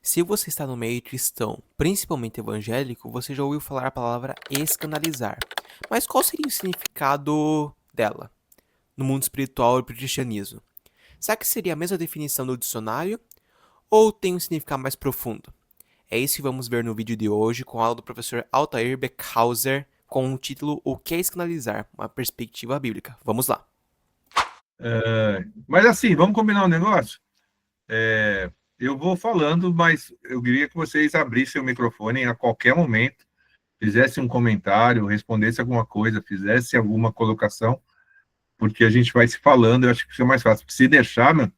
Se você está no meio cristão, principalmente evangélico, você já ouviu falar a palavra escandalizar. Mas qual seria o significado dela no mundo espiritual e para o cristianismo? Será que seria a mesma definição do dicionário ou tem um significado mais profundo? É isso que vamos ver no vídeo de hoje com a aula do professor Altair Beckhauser com o título O que é escandalizar? Uma perspectiva bíblica. Vamos lá. Mas assim, vamos combinar um negócio? Eu vou falando, mas eu queria que vocês abrissem o microfone a qualquer momento, fizessem um comentário, respondessem alguma coisa, fizessem alguma colocação, porque a gente vai se falando, eu acho que fica mais fácil. Se deixar, meu,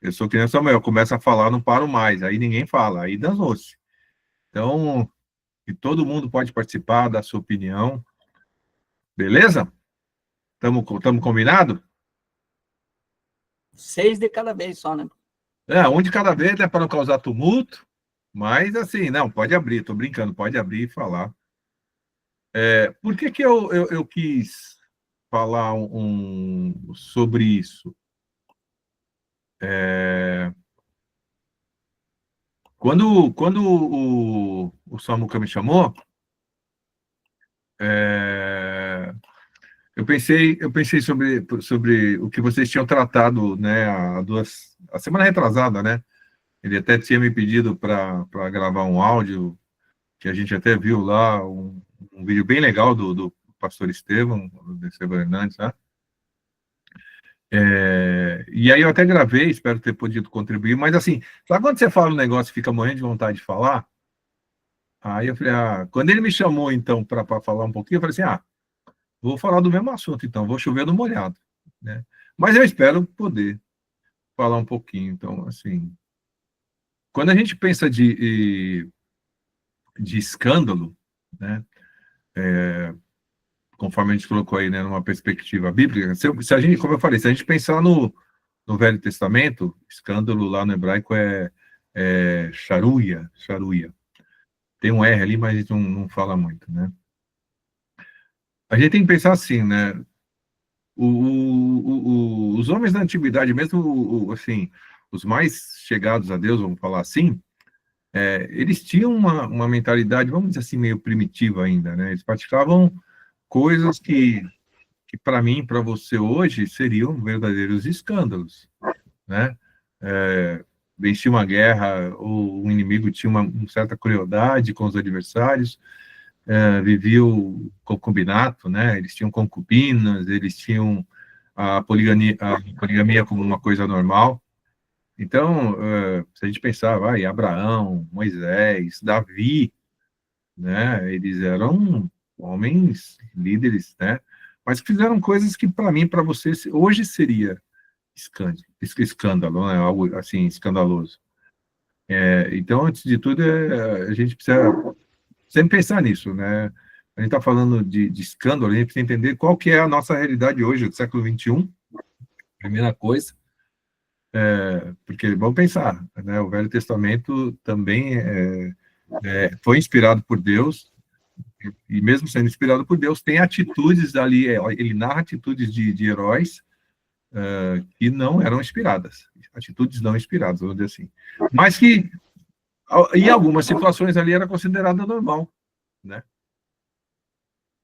eu sou criança, Samuel, eu começo a falar, não paro mais, aí ninguém fala, aí danou-se. Então, e todo mundo pode participar da sua opinião, beleza? Estamos combinado? 6 de cada vez só, né? Um de cada vez, é para não causar tumulto, mas assim, não, pode abrir, tô brincando, pode abrir e falar. Por que eu quis falar sobre isso? Quando o Samuca me chamou, eu pensei sobre o que vocês tinham tratado, né, a semana retrasada, né? Ele até tinha me pedido para gravar um áudio, que a gente até viu lá, um vídeo bem legal do pastor Estevão Hernandes, né? E aí eu até gravei, espero ter podido contribuir, mas assim, sabe quando você fala um negócio e fica morrendo de vontade de falar? Aí eu falei, quando ele me chamou então para falar um pouquinho, eu falei assim, vou falar do mesmo assunto então, vou chover no molhado, né? Mas eu espero poder falar um pouquinho, então, assim, quando a gente pensa de escândalo, né, conforme a gente colocou aí, né, numa perspectiva bíblica, se a gente, como eu falei, se a gente pensar no Velho Testamento, escândalo lá no hebraico é charuia. Tem um R ali, mas a gente não fala muito, né? A gente tem que pensar assim, né? Os homens da antiguidade, mesmo assim, os mais chegados a Deus, vamos falar assim, eles tinham uma mentalidade, vamos dizer assim, meio primitiva ainda, né? Eles praticavam coisas que para mim, para você hoje, seriam verdadeiros escândalos, né? Vencia uma guerra, ou o inimigo tinha uma certa crueldade com os adversários, vivia o concubinato, né? Eles tinham concubinas, eles tinham a poligamia como uma coisa normal. Então, se a gente pensar, Abraão, Moisés, Davi, né? Eles eram homens líderes, né? Mas fizeram coisas que para mim, para você, hoje seria escândalo, né? Algo assim escandaloso. Então, antes de tudo, a gente precisa sempre pensar nisso, né? A gente está falando de escândalo, a gente precisa entender qual que é a nossa realidade hoje, do século XXI, primeira coisa, porque vamos pensar, né? O Velho Testamento também foi inspirado por Deus, e mesmo sendo inspirado por Deus, tem atitudes ali, ele narra atitudes de heróis que não eram inspiradas, atitudes não inspiradas, vamos dizer assim, mas que em algumas situações ali era considerada normal, né?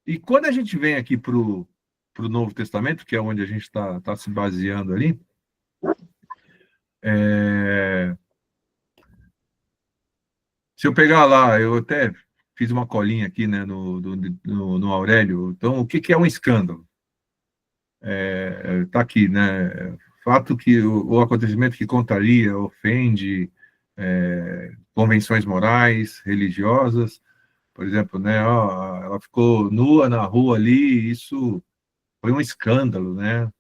E quando a gente vem aqui para o Novo Testamento, que é onde a gente está se baseando ali, se eu pegar lá, eu até fiz uma colinha aqui, né, no Aurélio. Então, o que é um escândalo? Está aqui, né? Fato que o acontecimento que contraria, ofende convenções morais, religiosas. Por exemplo, né, ela ficou nua na rua ali, isso foi um escândalo, né?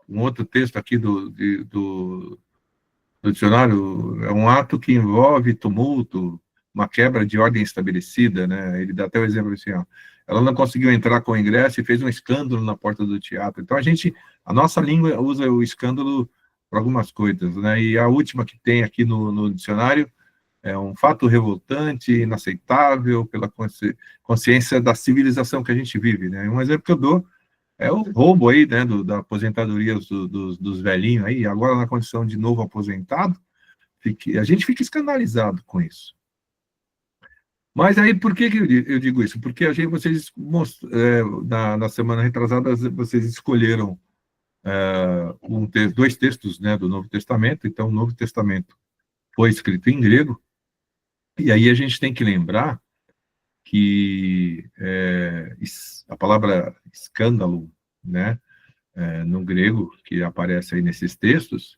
Um outro texto aqui do dicionário é um ato que envolve tumulto, uma quebra de ordem estabelecida, né? Ele dá até o exemplo assim, ó, ela não conseguiu entrar com o ingresso e fez um escândalo na porta do teatro. Então a nossa língua usa o escândalo para algumas coisas, né? E a última que tem aqui no dicionário é um fato revoltante, inaceitável pela consciência da civilização que a gente vive, né? Um exemplo que eu dou é o roubo aí, né, da aposentadoria dos velhinhos aí, agora na condição de novo aposentado, A gente fica escandalizado com isso. Mas aí, por que eu digo isso? Porque vocês, na semana retrasada, vocês escolheram dois textos, né, do Novo Testamento. Então, o Novo Testamento foi escrito em grego, e aí a gente tem que lembrar que a palavra escândalo, né, no grego, que aparece aí nesses textos,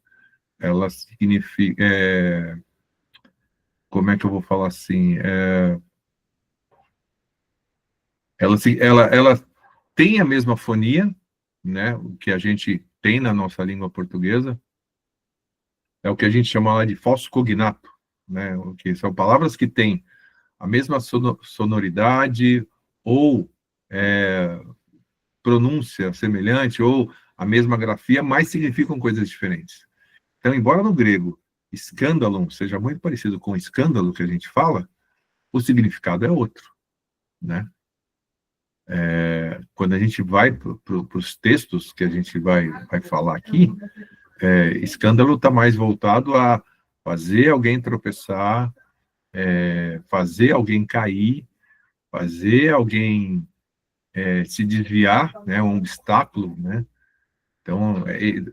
ela significa, como é que eu vou falar assim, ela tem a mesma fonia, né, o que a gente tem na nossa língua portuguesa, é o que a gente chama lá de falso cognato, né, o que são palavras que têm a mesma sonoridade ou pronúncia semelhante ou a mesma grafia, mas significam coisas diferentes. Então, embora no grego escândalo seja muito parecido com escândalo que a gente fala, o significado é outro, né? Quando a gente vai para os textos que a gente vai falar aqui, escândalo está mais voltado a fazer alguém tropeçar, fazer alguém cair, fazer alguém se desviar, né, um obstáculo, né? Então,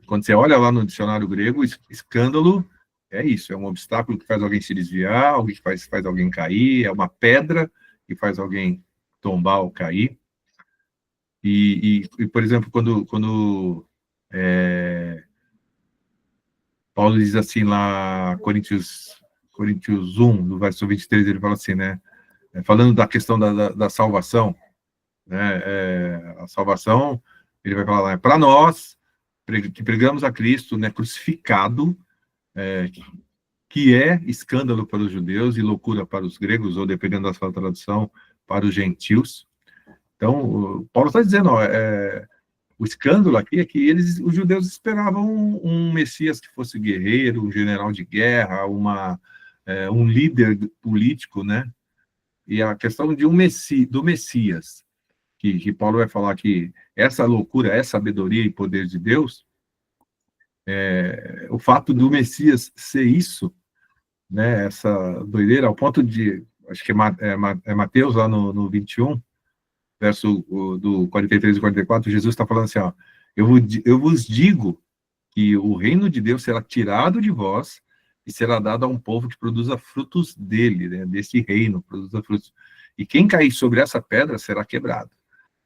quando você olha lá no dicionário grego, escândalo é isso, é um obstáculo que faz alguém se desviar, alguém que faz alguém cair, é uma pedra que faz alguém tombar ou cair. Por exemplo, quando Paulo diz assim lá, Coríntios 1, no verso 23, ele fala assim, né? Falando da questão da salvação, né? A salvação, ele vai falar lá, para nós, que pregamos a Cristo, né, crucificado, que é escândalo para os judeus e loucura para os gregos, ou dependendo da sua tradução, para os gentios. Então, Paulo está dizendo, o escândalo aqui é que os judeus esperavam um Messias que fosse guerreiro, um general de guerra, um líder político, né? E a questão de do Messias, que Paulo vai falar que essa loucura é sabedoria e poder de Deus, o fato do Messias ser isso, né? Essa doideira, ao ponto de, acho que é Mateus lá no 21, verso do 43 e 44, Jesus está falando assim, ó, eu vos digo que o reino de Deus será tirado de vós e será dado a um povo que produza frutos dele, né, desse reino, produza frutos. E quem cair sobre essa pedra será quebrado.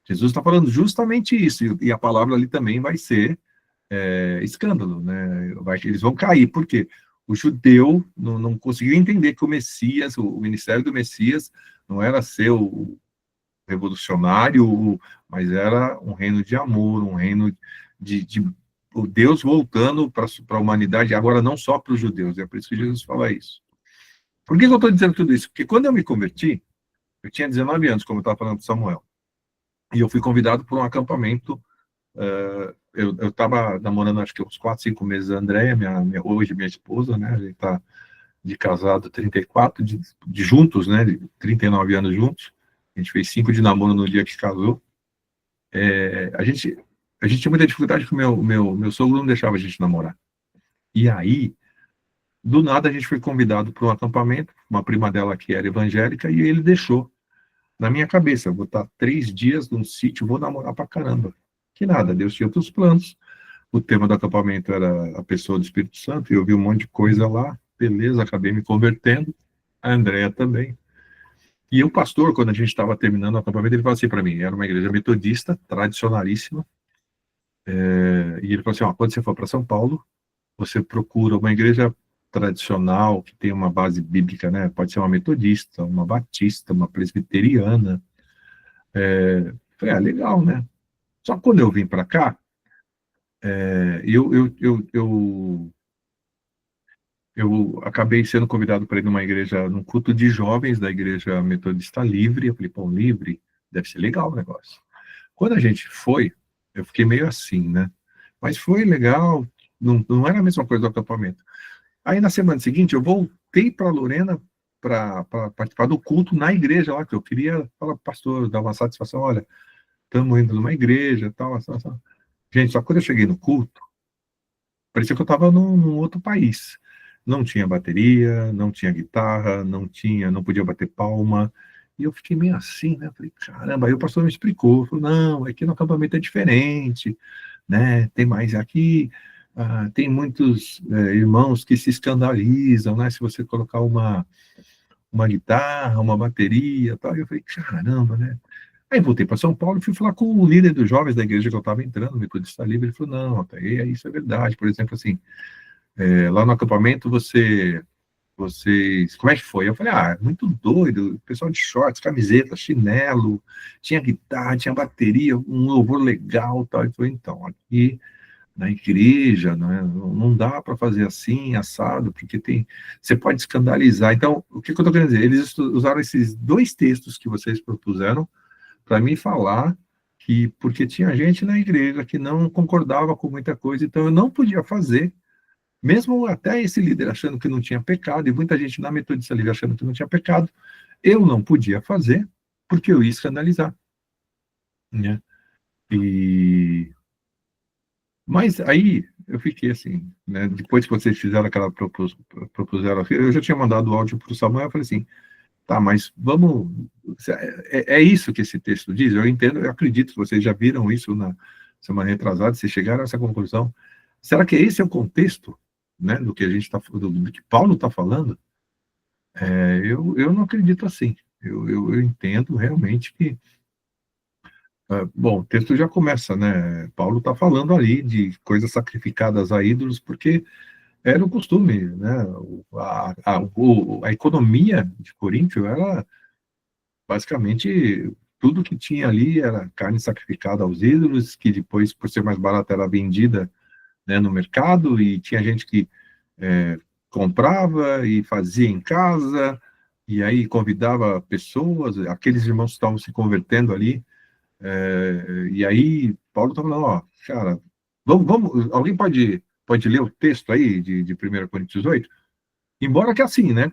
Jesus está falando justamente isso, e a palavra ali também vai ser escândalo, né? Eles vão cair, por quê? O judeu não conseguiu entender que o Messias, o ministério do Messias, não era ser o revolucionário, mas era um reino de amor, um reino de o Deus voltando para a humanidade, agora não só para os judeus, é por isso que Jesus fala isso. Por que eu estou dizendo tudo isso? Porque quando eu me converti, eu tinha 19 anos, como eu estava falando com Samuel, e eu fui convidado para um acampamento. Eu estava namorando, acho que uns 4, 5 meses, a Andréia, hoje minha esposa, né? A gente está de casado 34, de juntos, né? De 39 anos juntos. A gente fez 5 de namoro no dia que casou. A gente tinha muita dificuldade porque meu sogro não deixava a gente namorar. E aí, do nada, a gente foi convidado para um acampamento, uma prima dela que era evangélica, e ele deixou na minha cabeça, eu vou estar 3 dias num sítio, vou namorar pra caramba. Que nada, Deus tinha outros planos. O tema do acampamento era a pessoa do Espírito Santo, e eu vi um monte de coisa lá, beleza, acabei me convertendo, a Andréa também. E o pastor, quando a gente estava terminando o acampamento, ele falou assim para mim, era uma igreja metodista, tradicionalíssima, e ele falou assim, quando você for para São Paulo, você procura uma igreja tradicional, que tem uma base bíblica, né? Pode ser uma metodista, uma batista, uma presbiteriana. Falei, legal, né? Só que quando eu vim para cá, eu acabei sendo convidado para ir numa igreja, num culto de jovens da igreja metodista Livre. Eu falei, pô, Livre, deve ser legal o negócio. Quando a gente foi, eu fiquei meio assim, né? Mas foi legal, não era a mesma coisa do acampamento. Aí na semana seguinte, eu voltei para Lorena para participar do culto na igreja lá, que eu queria falar para o pastor, dar uma satisfação, olha, estamos indo numa igreja, tal. Gente, só que quando eu cheguei no culto, parecia que eu estava num outro país. não tinha bateria, não tinha guitarra, não podia bater palma. E eu fiquei meio assim, né? Falei, caramba, aí o pastor me explicou, falou, não, aqui no acampamento é diferente, né? Tem mais aqui, tem muitos irmãos que se escandalizam, né? Se você colocar uma guitarra, uma bateria, tal. E eu falei, caramba, né? Aí voltei para São Paulo e fui falar com o líder dos jovens da igreja que eu estava entrando, o Metodista Livre. Ele falou, não, isso é verdade. Por exemplo, assim, lá no acampamento vocês, como é que foi? Eu falei, muito doido, o pessoal de shorts, camiseta, chinelo, tinha guitarra, tinha bateria, um louvor legal, tal. Ele falou, então, aqui na igreja, né, não dá para fazer assim, assado, porque você pode escandalizar. Então, o que eu estou querendo dizer? Eles usaram esses dois textos que vocês propuseram para mim falar que, porque tinha gente na igreja que não concordava com muita coisa, então eu não podia fazer, mesmo até esse líder achando que não tinha pecado, e muita gente na Metodista Livre achando que não tinha pecado, eu não podia fazer, porque eu ia escandalizar, né? E... Mas aí eu fiquei assim, né? Depois que vocês fizeram aquela propuseram, eu já tinha mandado o áudio para o Samuel, eu falei assim, tá, mas vamos... É isso que esse texto diz? Eu entendo, eu acredito que vocês já viram isso na semana retrasada, vocês chegaram a essa conclusão. Será que esse é o contexto, né, do que a gente do que Paulo está falando? Eu não acredito assim. Eu entendo realmente que... bom, o texto já começa, né? Paulo está falando ali de coisas sacrificadas a ídolos, porque era o costume, né? A economia de Coríntio era basicamente tudo que tinha ali era carne sacrificada aos ídolos, que depois, por ser mais barata, era vendida, né, no mercado, e tinha gente que comprava e fazia em casa, e aí convidava pessoas, aqueles irmãos que estavam se convertendo ali, e aí Paulo estava falando, ó, cara, alguém pode ler o texto aí de 1 Coríntios 8? Embora que assim, né,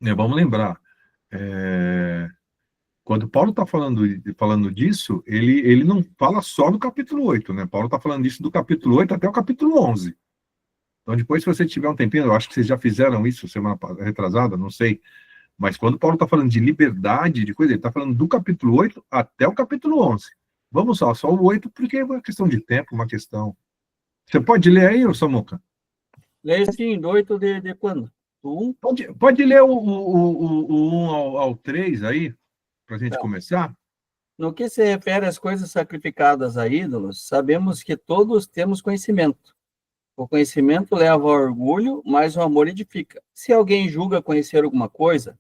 vamos lembrar, quando Paulo está falando disso, ele não fala só do capítulo 8, né? Paulo está falando disso do capítulo 8 até o capítulo 11. Então, depois, se você tiver um tempinho, eu acho que vocês já fizeram isso semana retrasada, não sei, mas quando Paulo está falando de liberdade, de coisa, ele está falando do capítulo 8 até o capítulo 11. Vamos só o 8, porque é uma questão de tempo, uma questão... Você pode ler aí, ô Samuca? Leia sim, do 8 de quando? Do 1? Pode ler o 1 ao 3 aí, para a gente começar? No que se refere às coisas sacrificadas a ídolos, sabemos que todos temos conhecimento. O conhecimento leva ao orgulho, mas o amor edifica. Se alguém julga conhecer alguma coisa,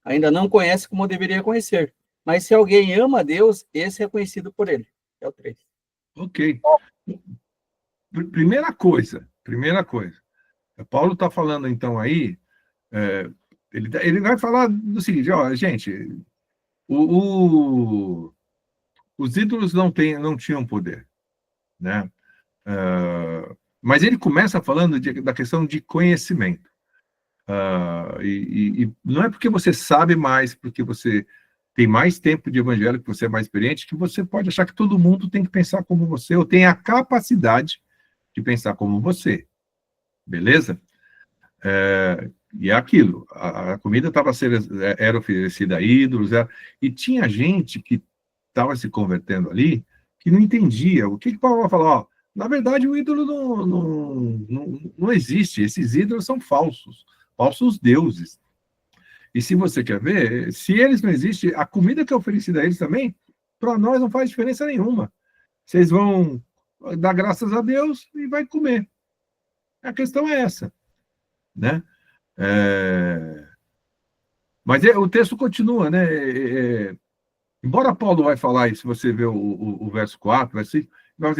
ainda não conhece como deveria conhecer. Mas se alguém ama a Deus, esse é conhecido por ele. É o 3. Ok. Primeira coisa. Paulo está falando, então, aí, ele vai falar do seguinte, ó, gente, os ídolos não tinham poder, né? Mas ele começa falando da questão de conhecimento. E não é porque você sabe mais, porque você tem mais tempo de evangelho, que você é mais experiente, que você pode achar que todo mundo tem que pensar como você, ou tem a capacidade de pensar como você. Beleza? E é aquilo, a comida era oferecida a ídolos, e tinha gente que estava se convertendo ali, que não entendia. O que Paulo vai falar? Ó, na verdade, o ídolo não existe, esses ídolos são falsos deuses. E se você quer ver, se eles não existem, a comida que é oferecida a eles também, para nós não faz diferença nenhuma. Vocês vão dar graças a Deus e vai comer. A questão é essa, né? Mas o texto continua, né? Embora Paulo vai falar, e se você ver o verso 4, vai dizer,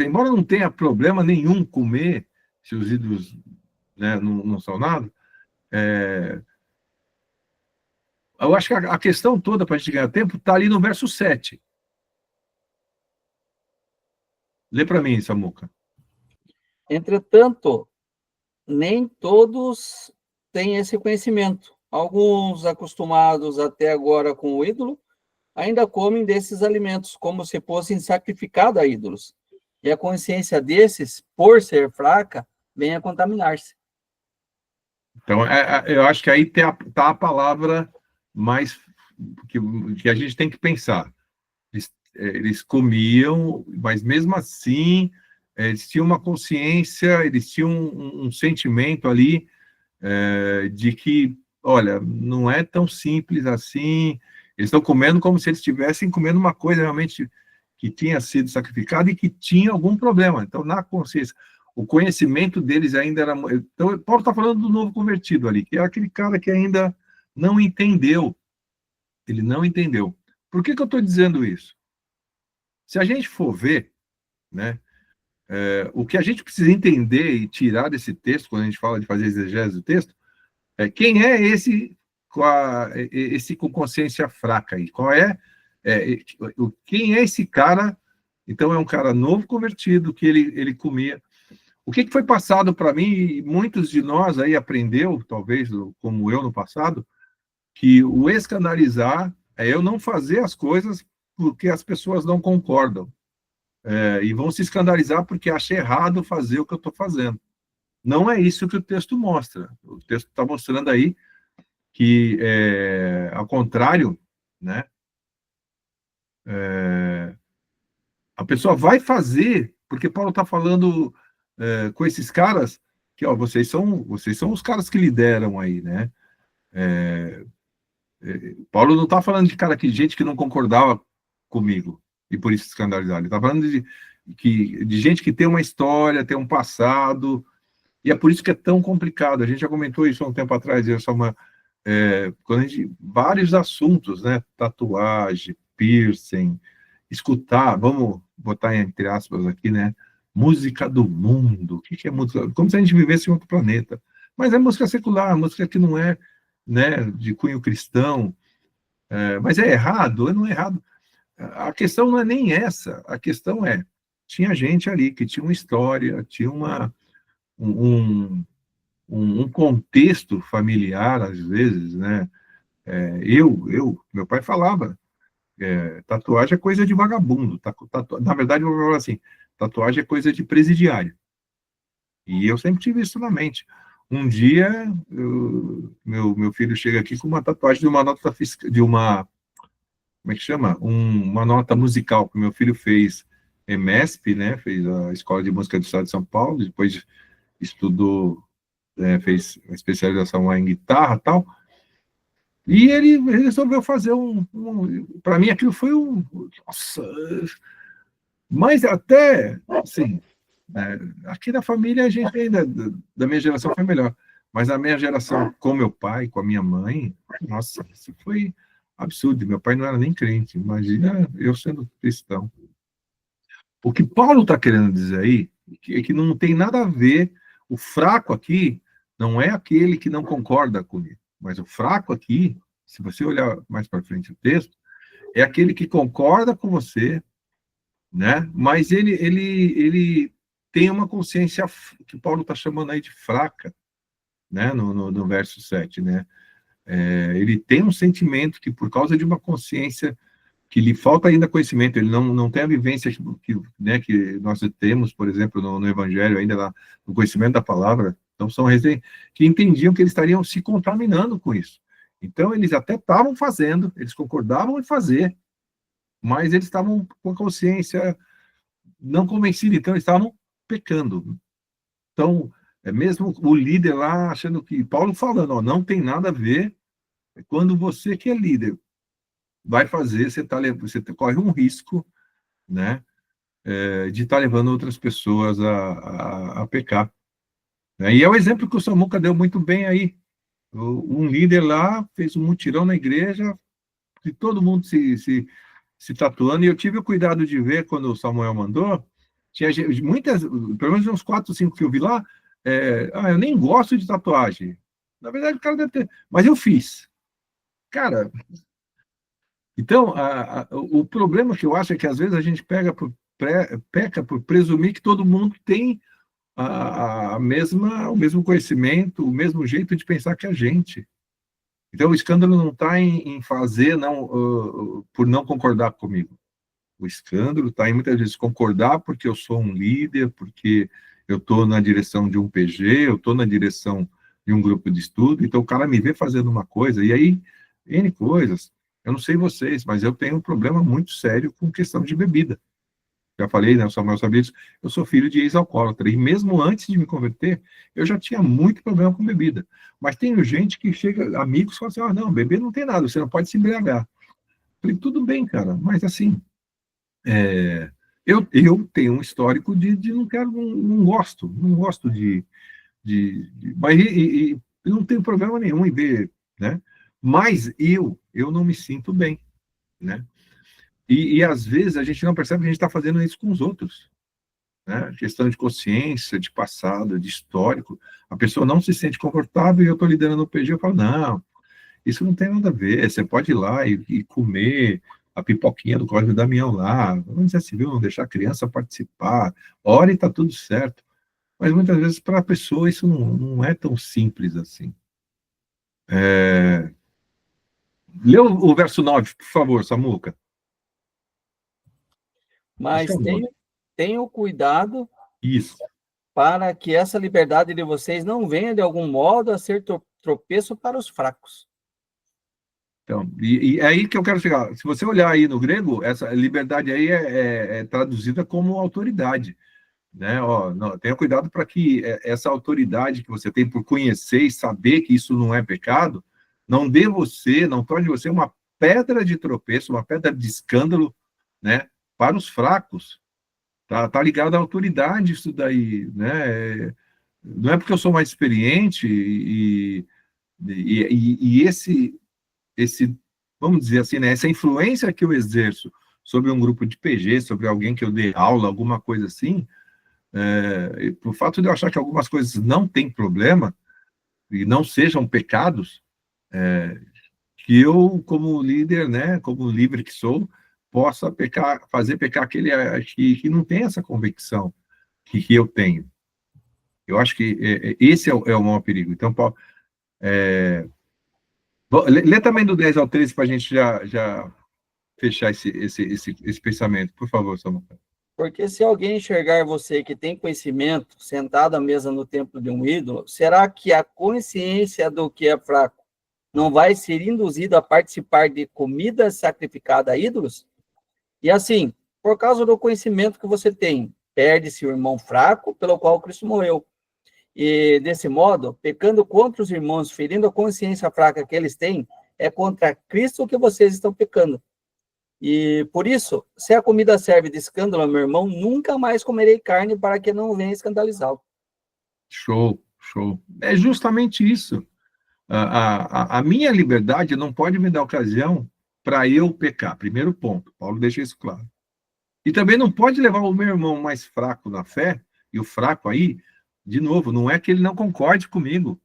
embora não tenha problema nenhum comer, se os ídolos, né, não são nada, eu acho que a questão toda para a gente ganhar tempo está ali no verso 7. Lê para mim, Samuca. Entretanto, nem todos têm esse conhecimento. Alguns, acostumados até agora com o ídolo, ainda comem desses alimentos como se fossem sacrificados a ídolos. E a consciência desses, por ser fraca, vem a contaminar-se. Então, eu acho que aí tá a palavra mais que a gente tem que pensar. Eles comiam, mas mesmo assim, eles tinham uma consciência, eles tinham um sentimento ali de que, olha, não é tão simples assim, eles estão comendo como se eles estivessem comendo uma coisa realmente que tinha sido sacrificada e que tinha algum problema. Então, na consciência, o conhecimento deles ainda era... Então, Paulo está falando do novo convertido ali, que é aquele cara que ainda não entendeu. Ele não entendeu. Por que eu estou dizendo isso? Se a gente for ver, né, o que a gente precisa entender e tirar desse texto, quando a gente fala de fazer exegese do texto, quem é esse com consciência fraca aí? Quem é esse cara? Então, é um cara novo convertido, que ele comia. O que foi passado para mim, e muitos de nós aí aprendeu, talvez como eu no passado, que o escandalizar é eu não fazer as coisas porque as pessoas não concordam. E vão se escandalizar porque acha errado fazer o que eu estou fazendo. Não é isso que o texto mostra. O texto está mostrando aí que, ao contrário, né, a pessoa vai fazer, porque Paulo está falando com esses caras que, ó, vocês são os caras que lideram aí, né? Paulo não está falando de gente que não concordava comigo e por isso escandalizado. Ele está falando de gente que tem uma história, tem um passado, e é por isso que é tão complicado. A gente já comentou isso há um tempo atrás, quando vários assuntos, né? Tatuagem, piercing, escutar, vamos botar entre aspas aqui, né? Música do mundo. O que é música? Como se a gente vivesse em outro planeta. Mas é música secular, música que não é, né, de cunho cristão. Mas é errado? Não é errado. A questão não é nem essa. A questão tinha gente ali que tinha uma história, tinha um contexto familiar, às vezes, né? Meu pai falava, tatuagem é coisa de vagabundo. Na verdade, eu vou falar assim, tatuagem é coisa de presidiário. E eu sempre tive isso na mente. Um dia, meu filho chega aqui com uma tatuagem de uma nota fiscal, como é que chama? Uma nota musical que meu filho fez EMESP, né? Fez a Escola de Música do Estado de São Paulo, depois estudou, fez uma especialização lá em guitarra e tal. E ele resolveu fazer para mim, aquilo foi nossa, mas até, assim, aqui na família, a gente ainda, da minha geração, foi melhor. Mas a minha geração, com meu pai, com a minha mãe, nossa, isso foi absurdo. Meu pai não era nem crente, imagina eu sendo cristão. O que Paulo está querendo dizer aí é que não tem nada a ver, o fraco aqui não é aquele que não concorda comigo, mas o fraco aqui, se você olhar mais para frente o texto, é aquele que concorda com você, né? Mas ele tem uma consciência que Paulo está chamando aí de fraca, né? No verso 7, né? Ele tem um sentimento que, por causa de uma consciência que lhe falta ainda conhecimento, ele não tem a vivência né, que nós temos, por exemplo, no Evangelho, ainda lá, no conhecimento da palavra. Então, são que entendiam que eles estariam se contaminando com isso. Então, eles até estavam fazendo, eles concordavam em fazer, mas eles estavam com a consciência não convencida, então eles estavam pecando. Então, mesmo o líder lá achando que, Paulo falando, ó, não tem nada a ver, quando você que é líder vai fazer, você corre um risco, né, de estar levando outras pessoas a pecar. E é o exemplo que o Samuca deu muito bem aí. Um líder lá fez um mutirão na igreja, e todo mundo se tatuando, e eu tive o cuidado de ver, quando o Samuel mandou, tinha muitas, pelo menos uns 4, 5 que eu vi lá, eu nem gosto de tatuagem. Na verdade, o cara deve ter, mas eu fiz. Cara, então, o problema que eu acho é que, às vezes, a gente peca por presumir que todo mundo tem o mesmo conhecimento, o mesmo jeito de pensar que a gente. Então, o escândalo não está em fazer por não concordar comigo. O escândalo está em, muitas vezes, concordar porque eu sou um líder, porque eu estou na direção de um PG, eu estou na direção de um grupo de estudo, então o cara me vê fazendo uma coisa, e aí, N coisas. Eu não sei vocês, mas eu tenho um problema muito sério com questão de bebida. Já falei, né, o Samuel sabia disso, eu sou filho de ex-alcoólatra, e mesmo antes de me converter, eu já tinha muito problema com bebida. Mas tem gente que chega, amigos, falam assim, não, beber não tem nada, você não pode se embriagar. Eu falei, tudo bem, cara, mas assim, eu tenho um histórico de não quero, não gosto mas não tenho problema nenhum em ver, né? Mas eu não me sinto bem, né? E às vezes a gente não percebe que a gente está fazendo isso com os outros, né? Questão de consciência, de passado, de histórico. A pessoa não se sente confortável e eu estou liderando no PG, eu falo, não, isso não tem nada a ver, você pode ir lá e comer a pipoquinha do Código Damião lá, vamos dizer assim, viu? Não deixar a criança participar, ora e está tudo certo. Mas muitas vezes para a pessoa isso não é tão simples assim. Lê o verso 9, por favor, Samuca. Acho que é Mas o 9. tenham cuidado Isso. para que essa liberdade de vocês não venha, de algum modo, a ser tropeço para os fracos. Então, e é aí que eu quero chegar. Se você olhar aí no grego, essa liberdade aí é traduzida como autoridade, né? Ó, não, tenha cuidado para que essa autoridade que você tem por conhecer e saber que isso não é pecado, não torne você uma pedra de tropeço, uma pedra de escândalo, né? Para os fracos. Tá ligado à autoridade isso daí, né? Não é porque eu sou mais experiente e esse, vamos dizer assim, né, essa influência que eu exerço sobre um grupo de PG, sobre alguém que eu dei aula, alguma coisa assim, por fato de eu achar que algumas coisas não têm problema e não sejam pecados, que eu, como líder, né, como livre que sou, possa fazer pecar aquele que não tem essa convicção que eu tenho. Eu acho que esse é o maior perigo. Então, Paulo, lê também do 10 ao 13 para a gente já fechar esse pensamento, por favor, Samuel. Porque se alguém enxergar você que tem conhecimento, sentado à mesa no templo de um ídolo, será que a consciência do que é fraco não vai ser induzido a participar de comida sacrificada a ídolos? E assim, por causa do conhecimento que você tem, perde-se o irmão fraco pelo qual Cristo morreu. E desse modo, pecando contra os irmãos, ferindo a consciência fraca que eles têm, é contra Cristo que vocês estão pecando. E por isso, se a comida serve de escândalo, meu irmão, nunca mais comerei carne para que não venha escandalizá-lo. Show. É justamente isso. A minha liberdade não pode me dar ocasião para eu pecar. Primeiro ponto. Paulo deixa isso claro. E também não pode levar o meu irmão mais fraco na fé, e o fraco aí, de novo, não é que ele não concorde comigo.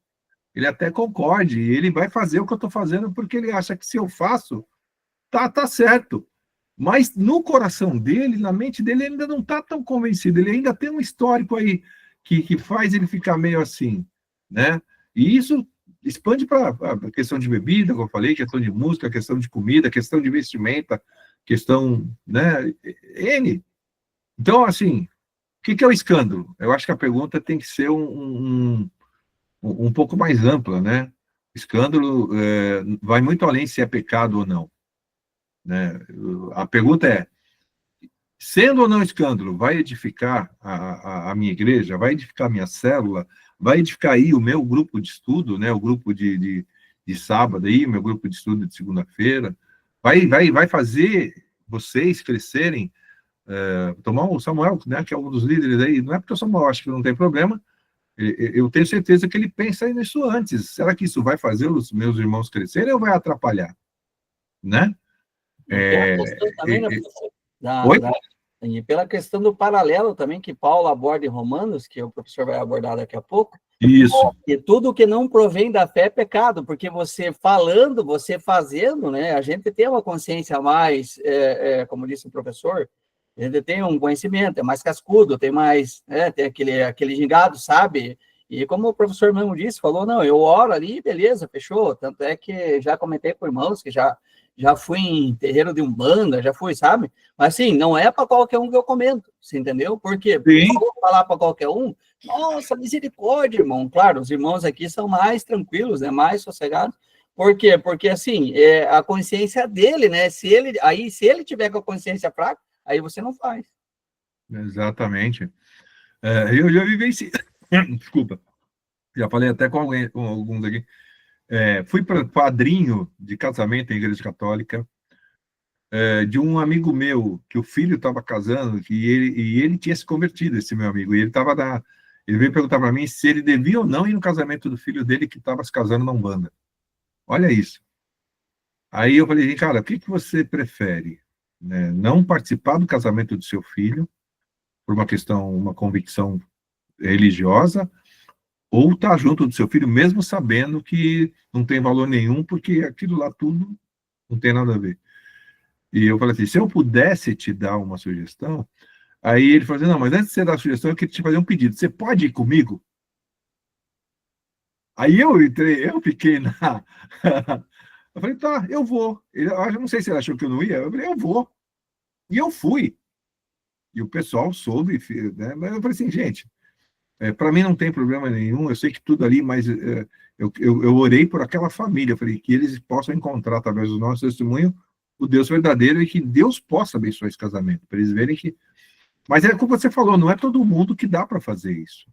Ele até concorde, e ele vai fazer o que eu estou fazendo porque ele acha que se eu faço, tá certo. Mas no coração dele, na mente dele, ele ainda não está tão convencido. Ele ainda tem um histórico aí que faz ele ficar meio assim, né? E isso expande para a questão de bebida, como eu falei, questão de música, questão de comida, questão de vestimenta, questão, né? N. Então, assim, o que é o escândalo? Eu acho que a pergunta tem que ser um pouco mais ampla, né? Escândalo vai muito além se é pecado ou não, né? A pergunta é, sendo ou não escândalo, vai edificar a minha igreja, vai edificar a minha célula, vai edificar aí o meu grupo de estudo, né? O grupo de sábado aí, o meu grupo de estudo de segunda-feira, vai fazer vocês crescerem, tomar o Samuel, né, que é um dos líderes aí, não é porque o Samuel acha que não tem problema, eu tenho certeza que ele pensa nisso antes. Será que isso vai fazer os meus irmãos crescerem ou vai atrapalhar? Né? Pela questão também, né, professor? Oi? E pela questão do paralelo também que Paulo aborda em Romanos, que o professor vai abordar daqui a pouco. Isso. E tudo que não provém da fé é pecado, porque você falando, você fazendo, né? A gente tem uma consciência mais, como disse o professor, a gente tem um conhecimento, é mais cascudo, tem mais, tem aquele gingado, sabe? E como o professor mesmo disse, falou, não, eu oro ali, beleza, fechou. Tanto é que já comentei com irmãos que já fui em terreiro de Umbanda, já fui, sabe? Mas assim, não é para qualquer um que eu comento, você entendeu? Porque Sim. se eu falar para qualquer um, nossa, misericórdia, irmão. Claro, os irmãos aqui são mais tranquilos, né? Mais sossegados. Por quê? Porque assim, a consciência dele, né? Se ele tiver com a consciência fraca, aí você não faz. Exatamente. Eu já vivenciei. Desculpa. Já falei até com alguns aqui. Fui padrinho de casamento em igreja católica de um amigo meu, que o filho estava casando, e ele tinha se convertido, esse meu amigo, e ele veio perguntar para mim se ele devia ou não ir no casamento do filho dele que estava se casando na Umbanda. Olha isso. Aí eu falei, cara, o que você prefere? Né? Não participar do casamento do seu filho, por uma questão, uma convicção religiosa, ou estar junto do seu filho, mesmo sabendo que não tem valor nenhum, porque aquilo lá tudo não tem nada a ver. E eu falei assim, se eu pudesse te dar uma sugestão, aí ele falou assim, não, mas antes de você dar a sugestão, eu queria te fazer um pedido, você pode ir comigo? Aí eu fiquei na... Eu falei, tá, eu vou. Eu não sei se ele achou que eu não ia, eu falei, eu vou. E eu fui. E o pessoal soube, né? Mas eu falei assim, gente, para mim não tem problema nenhum, eu sei que tudo ali, mas eu orei por aquela família, eu falei que eles possam encontrar, através do nosso testemunho, o Deus verdadeiro e que Deus possa abençoar esse casamento, para eles verem que... Mas é como você falou, não é todo mundo que dá para fazer isso.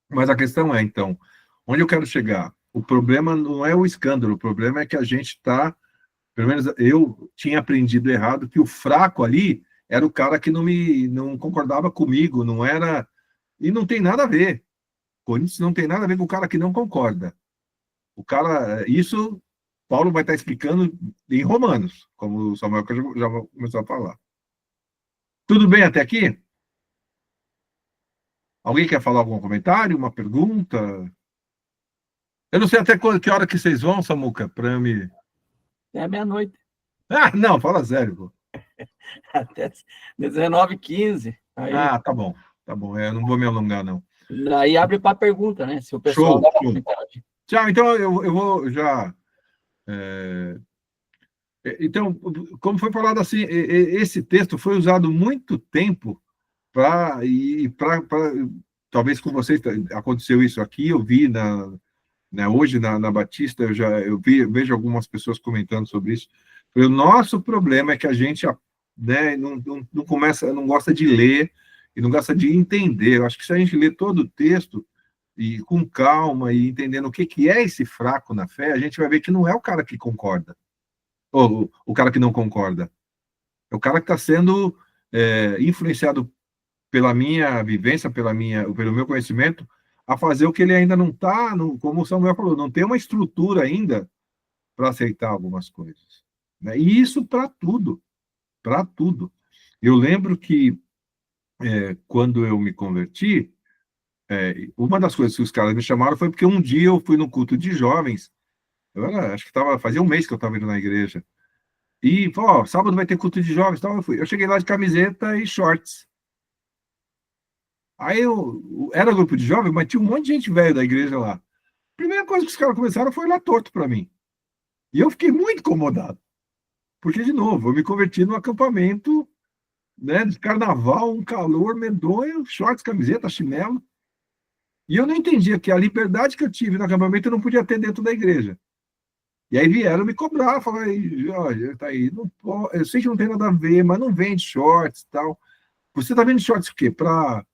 Mas a questão é, então, onde eu quero chegar? O problema não é o escândalo, o problema é que a gente está, pelo menos eu tinha aprendido errado, que o fraco ali era o cara que não concordava comigo, não era... E não tem nada a ver. Corinthians não tem nada a ver com o cara que não concorda. O cara, isso Paulo vai estar explicando em Romanos, como o Samuel já começou a falar. Tudo bem até aqui? Alguém quer falar algum comentário, uma pergunta? Eu não sei até que hora que vocês vão, Samuca, para me... É meia-noite, Ah, não, fala sério, pô. até 19h15. Ah, tá bom, eu não vou me alongar, não. Aí abre para pergunta, né? Se o pessoal Show. Tchau, então eu vou já... Então, como foi falado assim, esse texto foi usado muito tempo para... Talvez com vocês aconteceu isso aqui, eu vi hoje na Batista, vejo algumas pessoas comentando sobre isso. O nosso problema é que a gente, né, não começa, não gosta de ler e não gosta de entender. Eu acho que se a gente ler todo o texto e com calma e entendendo o que é esse fraco na fé, a gente vai ver que não é o cara que concorda, ou o cara que não concorda. É o cara que está sendo influenciado pela minha vivência, pelo meu conhecimento, a fazer o que ele ainda não está, como o Samuel falou, não tem uma estrutura ainda para aceitar algumas coisas. Né? E isso para tudo, para tudo. Eu lembro que, quando eu me converti, uma das coisas que os caras me chamaram foi porque um dia eu fui no culto de jovens, acho que fazia um mês que eu estava indo na igreja, e falou, sábado vai ter culto de jovens, então eu cheguei lá de camiseta e shorts. Aí era grupo de jovens, mas tinha um monte de gente velha da igreja lá. A primeira coisa que os caras começaram foi olhar torto para mim. E eu fiquei muito incomodado. Porque, de novo, eu me converti num acampamento, né, de carnaval, um calor medonho, shorts, camiseta, chinelo. E eu não entendia que a liberdade que eu tive no acampamento eu não podia ter dentro da igreja. E aí vieram me cobrar, falaram, olha, tá aí, eu sei que não tem nada a ver, mas não vende shorts e tal. Você tá vendo shorts o quê? Para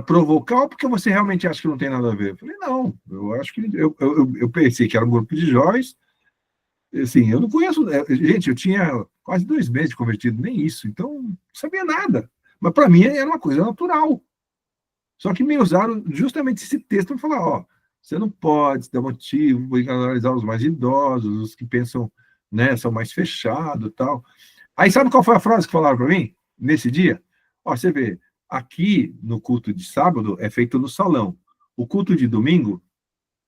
provocar ou porque você realmente acha que não tem nada a ver? Eu falei, não, eu acho que... Eu pensei que era um grupo de jovens, assim, eu não conheço... Gente, eu tinha quase 2 meses de convertido, nem isso, então não sabia nada. Mas para mim era uma coisa natural. Só que me usaram justamente esse texto para falar, ó, você não pode dar motivo para analisar os mais idosos, os que pensam, né, são mais fechados e tal. Aí sabe qual foi a frase que falaram para mim nesse dia? Ó, você vê, aqui no culto de sábado é feito no salão. O culto de domingo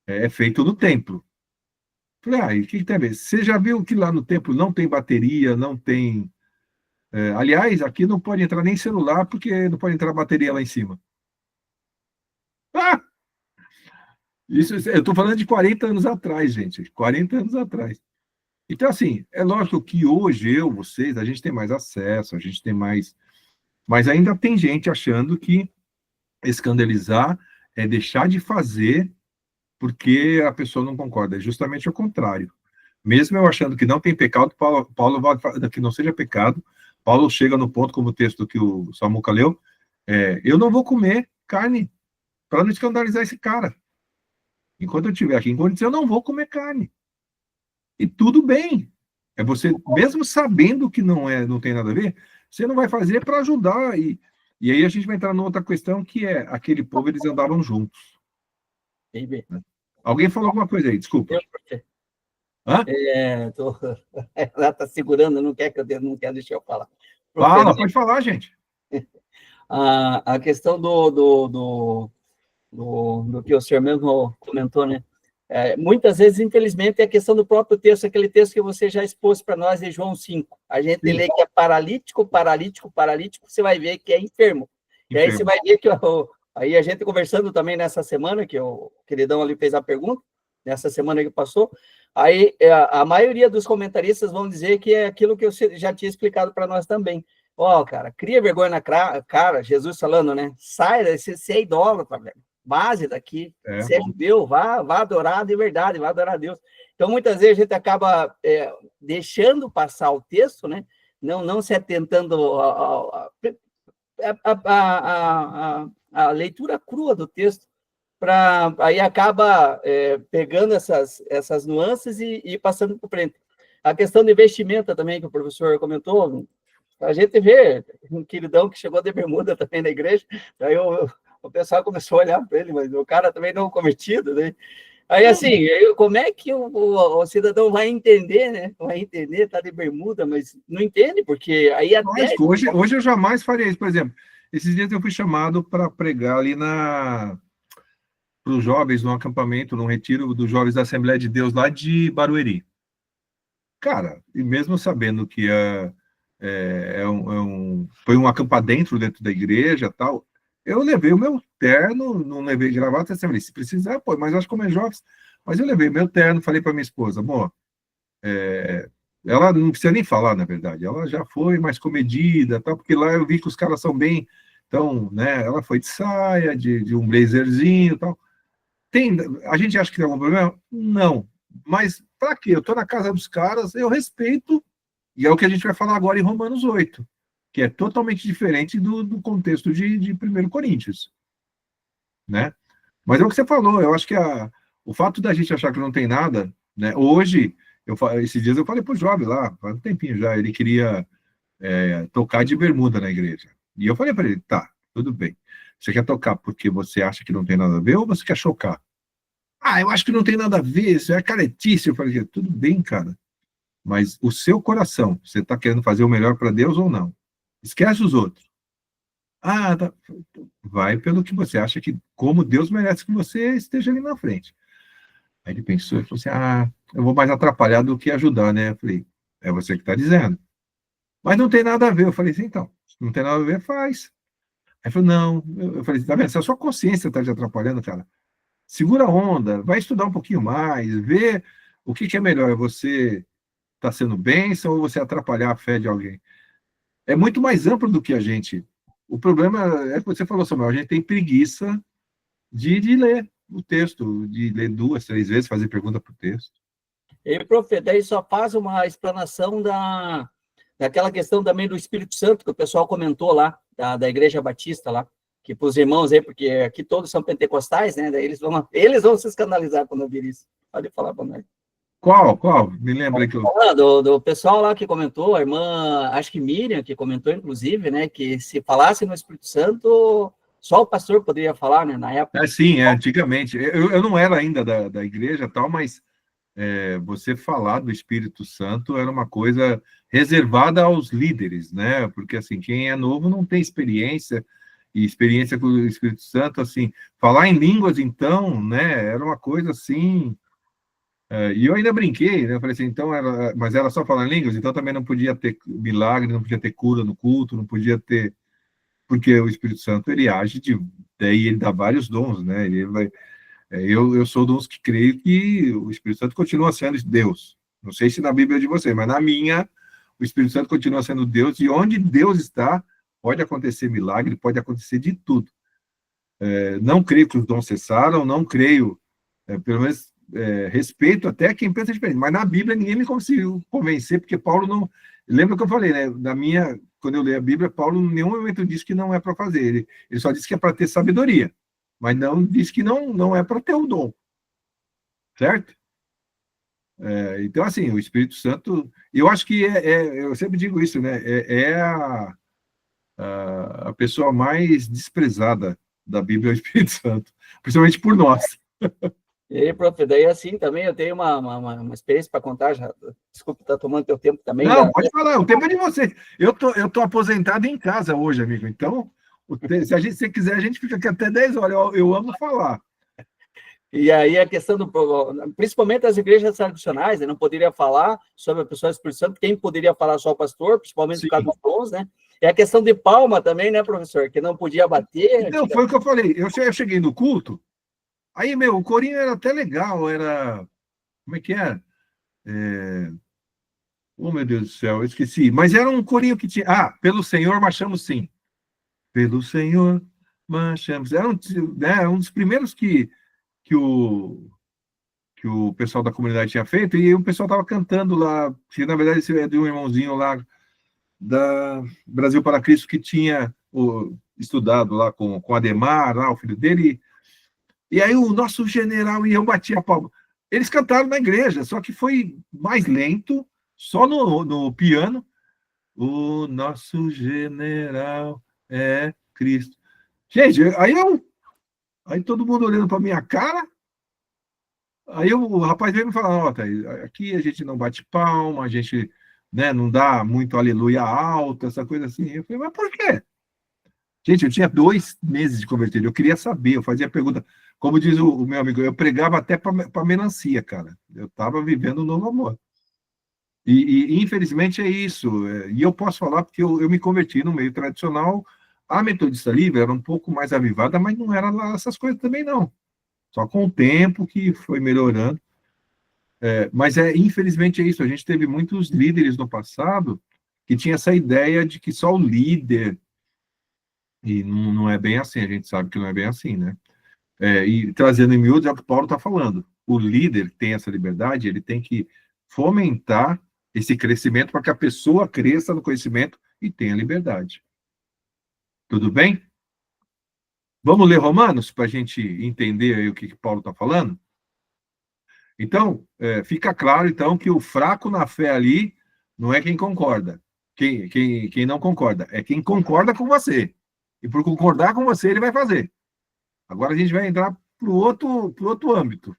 é feito no templo. Falei, e o que tem a ver? Você já viu que lá no templo não tem bateria, não tem... aliás, aqui não pode entrar nem celular, porque não pode entrar bateria lá em cima. Ah! Isso, eu estou falando de 40 anos atrás, gente. 40 anos atrás. Então, assim, é lógico que hoje vocês, a gente tem mais acesso, a gente tem mais. Mas ainda tem gente achando que escandalizar é deixar de fazer porque a pessoa não concorda. É justamente o contrário. Mesmo eu achando que não tem pecado, Paulo vai que não seja pecado. Paulo chega no ponto, como o texto que o Samuca leu, eu não vou comer carne para não escandalizar esse cara. Enquanto eu estiver aqui em Coríntios, eu não vou comer carne. E tudo bem. É você, mesmo sabendo que não tem nada a ver, você não vai fazer para ajudar. E aí a gente vai entrar numa outra questão, que é aquele povo, eles andavam juntos. Baby. Alguém falou alguma coisa aí, desculpa. Hã? Ela está segurando, não quer deixar eu falar. Fala, pode falar, gente. A questão do que o senhor mesmo comentou, né? Muitas vezes, infelizmente, é a questão do próprio texto, aquele texto que você já expôs para nós de João 5. A gente Sim. lê que é paralítico, você vai ver que é enfermo. E aí você vai ver que aí a gente conversando também nessa semana, que o queridão ali fez a pergunta, nessa semana que passou, aí a maioria dos comentaristas vão dizer que é aquilo que eu já tinha explicado para nós também. Cara, cria vergonha na cara, Jesus falando, né? Sai, você é idólatra, velho. Base daqui, se é judeu, vá adorar de verdade, vá adorar a Deus. Então, muitas vezes a gente acaba deixando passar o texto, né? Não se atentando a leitura crua do texto, aí acaba pegando essas nuances e passando para frente. A questão de vestimenta também, que o professor comentou, a gente vê um queridão que chegou de bermuda também na igreja, aí o pessoal começou a olhar para ele, mas o cara também não convertido, né? Aí, assim, como é que o cidadão vai entender, né? Vai entender, tá de bermuda, mas não entende, porque aí até... Hoje eu jamais faria isso. Por exemplo, esses dias eu fui chamado para pregar ali para os jovens, num acampamento, num retiro dos jovens da Assembleia de Deus lá de Barueri. Cara, e mesmo sabendo que foi um acampamento dentro da igreja tal, eu levei o meu terno, não levei gravata, assim, falei, se precisar, pô, mas eu acho que como é jovens, mas eu levei meu terno, falei para minha esposa, amor, ela não precisa nem falar, na verdade, ela já foi mais comedida, tal, porque lá eu vi que os caras são bem, então, né, ela foi de saia, de um blazerzinho, tal. A gente acha que tem algum problema? Não, mas para quê? Eu estou na casa dos caras, eu respeito, e é o que a gente vai falar agora em Romanos 8, que é totalmente diferente do contexto de 1 Coríntios, né? Mas é o que você falou, eu acho que o fato da gente achar que não tem nada, né? Hoje, esses dias eu falei pro jovem lá, faz um tempinho já, ele queria tocar de bermuda na igreja. E eu falei para ele, tá, tudo bem. Você quer tocar porque você acha que não tem nada a ver ou você quer chocar? Eu acho que não tem nada a ver, isso é caretice. Eu falei, tudo bem, cara, mas o seu coração, você está querendo fazer o melhor para Deus ou não? Esquece os outros. Tá. Vai pelo que você acha que, como Deus merece que você esteja ali na frente. Aí ele pensou e falou assim, eu vou mais atrapalhar do que ajudar, né? Eu falei, é você que está dizendo. Mas não tem nada a ver. Eu falei assim, então, se não tem nada a ver, faz. Aí ele falou, não. Eu falei, tá vendo? Se a sua consciência está te atrapalhando, cara, segura a onda, vai estudar um pouquinho mais, vê o que é melhor, é você está sendo bênção ou você atrapalhar a fé de alguém. É muito mais amplo do que a gente. O problema é que você falou, Samuel, a gente tem preguiça de ler o texto, de ler 2, 3 vezes, fazer pergunta para o texto. E, prof, daí só faz uma explanação daquela questão também do Espírito Santo, que o pessoal comentou lá, da Igreja Batista lá, que para os irmãos aí, porque aqui todos são pentecostais, né? Daí eles vão se escandalizar quando ouvir isso. Pode falar para nós. Qual? Me lembra que do pessoal lá que comentou, a irmã, acho que Miriam, que comentou, inclusive, né, que se falasse no Espírito Santo, só o pastor poderia falar, né, na época. Sim, antigamente. Eu não era ainda da igreja tal, mas você falar do Espírito Santo era uma coisa reservada aos líderes, né? Porque, assim, quem é novo não tem experiência, e experiência com o Espírito Santo, assim, falar em línguas, então, né, era uma coisa, assim... E eu ainda brinquei, né? Eu falei assim, então, mas era só falar em línguas, então também não podia ter milagre, não podia ter cura no culto, não podia ter... Porque o Espírito Santo, ele age daí ele dá vários dons, né? Ele vai... Eu sou dos que creio que o Espírito Santo continua sendo Deus. Não sei se na Bíblia é de você, mas na minha, o Espírito Santo continua sendo Deus, e onde Deus está, pode acontecer milagre, pode acontecer de tudo. Não creio que os dons cessaram, não creio, pelo menos respeito até quem pensa diferente, mas na Bíblia ninguém me conseguiu convencer, porque Paulo não... Lembra que eu falei, né? Quando eu leio a Bíblia, Paulo em nenhum momento disse que não é para fazer, ele só disse que é para ter sabedoria, mas não disse que não é para ter o dom, certo? Então, assim, o Espírito Santo, eu acho que eu sempre digo isso, né? A pessoa mais desprezada da Bíblia é o Espírito Santo, principalmente por nós. E aí, prof, daí assim também eu tenho uma experiência para contar, já, desculpa estar tomando teu tempo também. Não, pode falar, o tempo é de você. Eu tô aposentado em casa hoje, amigo, então, se você quiser, a gente fica aqui até 10 horas, eu amo falar. E aí a questão principalmente as igrejas tradicionais, né, não poderia falar sobre a pessoa do Espírito Santo, quem poderia falar só o pastor, principalmente Sim. por causa dos dons, né? E a questão de palma também, né, professor, que não podia bater. Então, foi o que eu falei, eu cheguei no culto, aí, o corinho era até legal, como é que é? Oh, meu Deus do céu, eu esqueci, mas era um corinho que tinha, pelo Senhor marchamos sim, pelo Senhor marchamos, era um dos primeiros que o pessoal da comunidade tinha feito, e o pessoal estava cantando lá, que na verdade esse é de um irmãozinho lá da Brasil para Cristo, que tinha estudado lá com Ademar, lá, o filho dele, e aí o nosso general e eu batia a palma. Eles cantaram na igreja, só que foi mais lento, só no piano. O nosso general é Cristo. Gente, aí todo mundo olhando para minha cara. Aí o rapaz veio me falar, Thaís, aqui a gente não bate palma, a gente, né, não dá muito aleluia alto, essa coisa assim. Eu falei, mas por quê? Gente, eu tinha 2 meses de convertido, eu queria saber, eu fazia pergunta. Como diz o meu amigo, eu pregava até para melancia, cara. Eu estava vivendo um novo amor. E infelizmente é isso. E eu posso falar porque eu me converti no meio tradicional. A Metodista Livre era um pouco mais avivada, mas não era lá essas coisas também, não. Só com o tempo que foi melhorando. Mas infelizmente é isso. A gente teve muitos líderes no passado que tinha essa ideia de que só o líder... E não é bem assim, a gente sabe que não é bem assim, né? E trazendo em miúdos é o que o Paulo está falando. O líder tem essa liberdade, ele tem que fomentar esse crescimento para que a pessoa cresça no conhecimento e tenha liberdade. Tudo bem? Vamos ler Romanos para a gente entender aí o que Paulo está falando? Então, fica claro, então, que o fraco na fé ali não é quem concorda. Quem não concorda. É quem concorda com você. E por concordar com você, ele vai fazer. Agora a gente vai entrar para o outro âmbito.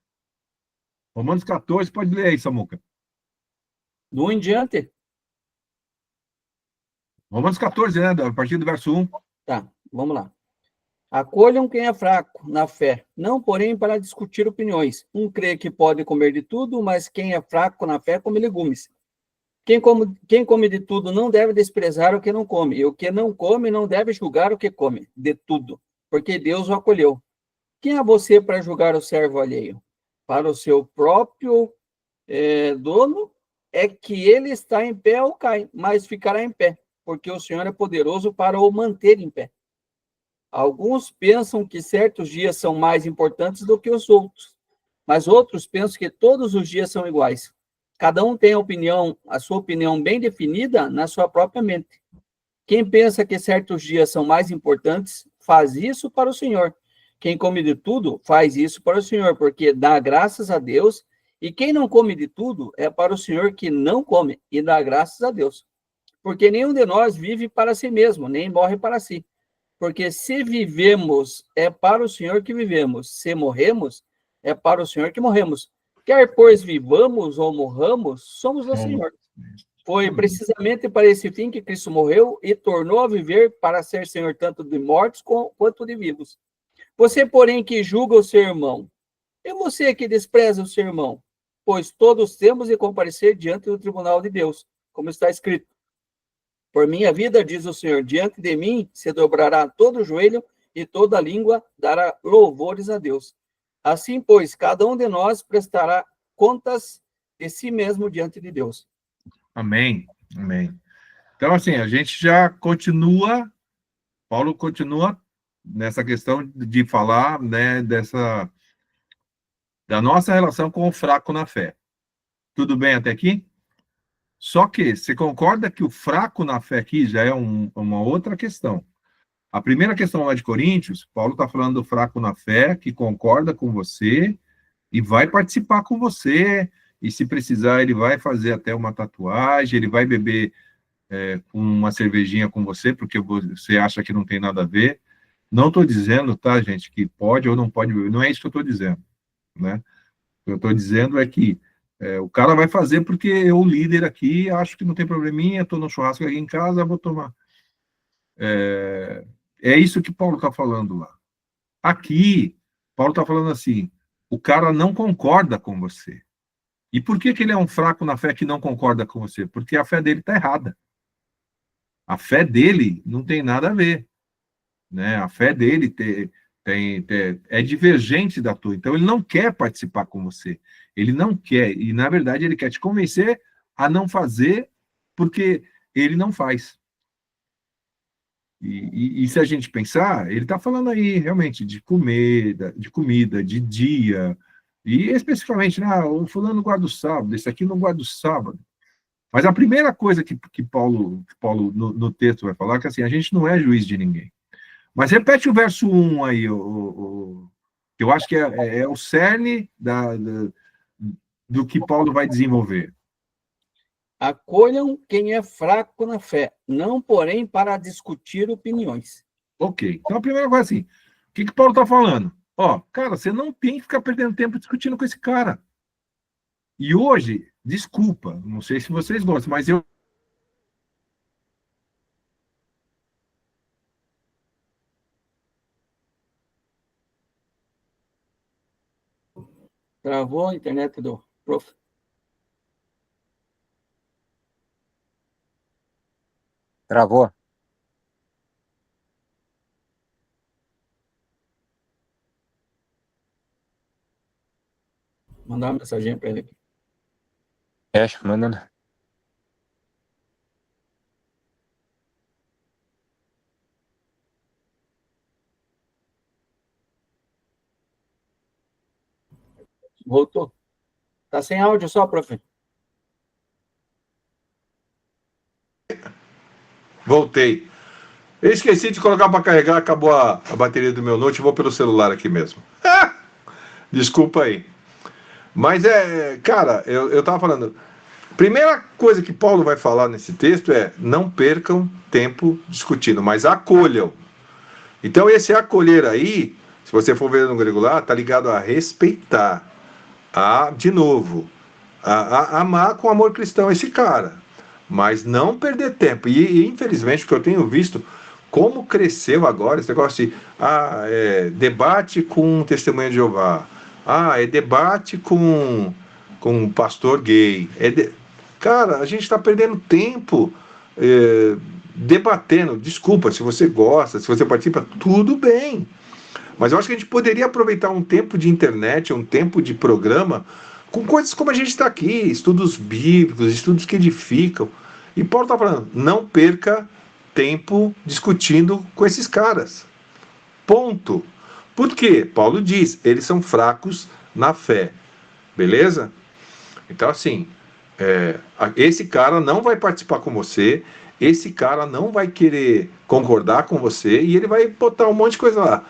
Romanos 14, pode ler aí, Samuca. Do 1 em diante? Romanos 14, né? A partir do verso 1. Tá, vamos lá. Acolham quem é fraco na fé, não porém para discutir opiniões. Um crê que pode comer de tudo, mas quem é fraco na fé come legumes. Quem come de tudo não deve desprezar o que não come, e o que não come não deve julgar o que come, de tudo, porque Deus o acolheu. Quem é você para julgar o servo alheio? Para o seu próprio dono é que ele está em pé ou cai, mas ficará em pé, porque o Senhor é poderoso para o manter em pé. Alguns pensam que certos dias são mais importantes do que os outros, mas outros pensam que todos os dias são iguais. Cada um tem a sua opinião bem definida na sua própria mente. Quem pensa que certos dias são mais importantes, faz isso para o Senhor. Quem come de tudo, faz isso para o Senhor, porque dá graças a Deus. E quem não come de tudo, é para o Senhor que não come, e dá graças a Deus. Porque nenhum de nós vive para si mesmo, nem morre para si. Porque se vivemos, é para o Senhor que vivemos. Se morremos, é para o Senhor que morremos. Quer, pois, vivamos ou morramos, somos do Senhor. Foi precisamente para esse fim que Cristo morreu e tornou a viver para ser Senhor tanto de mortos quanto de vivos. Você, porém, que julga o seu irmão, e você que despreza o seu irmão, pois todos temos de comparecer diante do tribunal de Deus, como está escrito. Por minha vida, diz o Senhor, diante de mim se dobrará todo o joelho e toda língua dará louvores a Deus. Assim, pois, cada um de nós prestará contas de si mesmo diante de Deus. Amém. Amém. Então, assim, a gente já continua, Paulo continua nessa questão de falar, né, da nossa relação com o fraco na fé. Tudo bem até aqui? Só que você concorda que o fraco na fé aqui já é uma outra questão. A primeira questão lá de Coríntios, Paulo está falando do fraco na fé, que concorda com você e vai participar com você, e se precisar ele vai fazer até uma tatuagem, ele vai beber uma cervejinha com você, porque você acha que não tem nada a ver. Não estou dizendo, tá, gente, que pode ou não pode beber, não é isso que eu estou dizendo, né? O que eu estou dizendo é que o cara vai fazer porque eu, líder aqui, acho que não tem probleminha, estou no churrasco aqui em casa, vou tomar. É isso que Paulo está falando lá. Aqui, Paulo está falando assim, o cara não concorda com você. E por que ele é um fraco na fé que não concorda com você? Porque a fé dele está errada. A fé dele não tem nada a ver, né? A fé dele é divergente da tua. Então, ele não quer participar com você. Ele não quer. E, na verdade, ele quer te convencer a não fazer porque ele não faz. E se a gente pensar, ele está falando aí realmente de comida, de dia, e especificamente, o fulano guarda o sábado, esse aqui não guarda o sábado. Mas a primeira coisa que Paulo no texto vai falar é que assim, a gente não é juiz de ninguém. Mas repete o verso 1 aí, que eu acho que é o cerne do que Paulo vai desenvolver. Acolham quem é fraco na fé, não, porém, para discutir opiniões. Ok. Então, a primeira coisa assim, o que Paulo está falando? Cara, você não tem que ficar perdendo tempo discutindo com esse cara. E hoje, desculpa, não sei se vocês gostam, mas eu Travou a internet do prof. Travou. Mandar uma mensagem para ele aqui. Mandando. Voltou. Tá sem áudio só, prof. Voltei. Eu esqueci de colocar para carregar, acabou a bateria do meu note, vou pelo celular aqui mesmo. Desculpa aí. Mas cara, eu tava falando. Primeira coisa que Paulo vai falar nesse texto é: não percam tempo discutindo, mas acolham. Então, esse acolher aí, se você for ver no grego lá, tá ligado a respeitar, de novo, a amar com amor cristão esse cara, mas não perder tempo. E infelizmente, o que eu tenho visto, como cresceu agora esse negócio de debate com testemunha de Jeová, é debate com pastor gay. Cara, a gente está perdendo tempo debatendo. Desculpa, se você gosta, se você participa, tudo bem. Mas eu acho que a gente poderia aproveitar um tempo de internet, um tempo de programa, com coisas como a gente está aqui, estudos bíblicos, estudos que edificam. E Paulo está falando, não perca tempo discutindo com esses caras. Ponto. Por quê? Paulo diz, eles são fracos na fé. Beleza? Então, assim, esse cara não vai participar com você, esse cara não vai querer concordar com você, e ele vai botar um monte de coisa lá.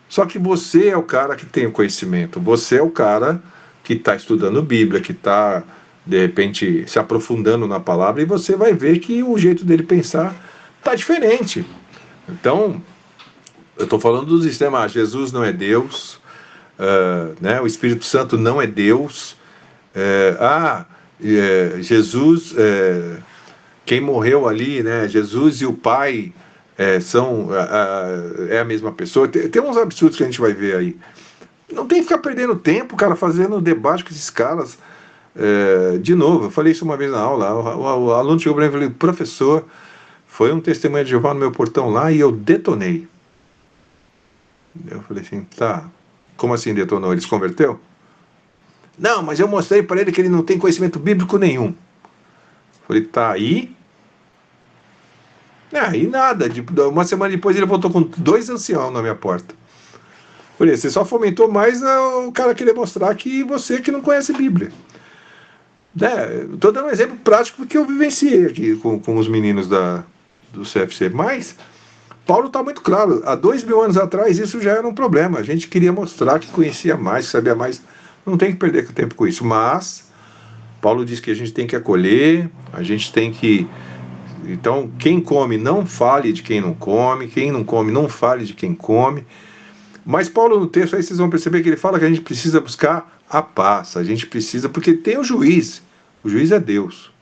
Só que você é o cara que tem o conhecimento, você é o cara que está estudando Bíblia, que está, de repente, se aprofundando na palavra, e você vai ver que o jeito dele pensar está diferente. Então, eu estou falando do sistema, Jesus não é Deus, né? O Espírito Santo não é Deus, Jesus, quem morreu ali, né? Jesus e o Pai são a mesma pessoa. Tem uns absurdos que a gente vai ver aí. Não tem que ficar perdendo tempo, cara, fazendo debate com esses caras. De novo, eu falei isso uma vez na aula. O aluno chegou para mim e falou: professor, foi um testemunho de Jeová no meu portão lá e eu detonei. Eu falei assim: tá, Como assim detonou? Ele se converteu? Não, mas eu mostrei para ele que ele não tem conhecimento bíblico nenhum. Falei, tá aí? Aí nada. Uma semana depois ele voltou com 2 anciãos na minha porta. Falei, você só fomentou mais o cara querer mostrar que você que não conhece Bíblia. Estou dando um exemplo prático que eu vivenciei aqui com os meninos do CFC. Mas Paulo está muito claro. Há 2000 anos atrás isso já era um problema. A gente queria mostrar que conhecia mais, que sabia mais. Não tem que perder tempo com isso. Mas Paulo diz que a gente tem que acolher, a gente tem que... Então, quem come, não fale de quem não come. Quem não come, não fale de quem come. Mas Paulo, no texto, aí vocês vão perceber que ele fala que a gente precisa buscar a paz. A gente precisa... Porque tem o juiz. O juiz é Deus.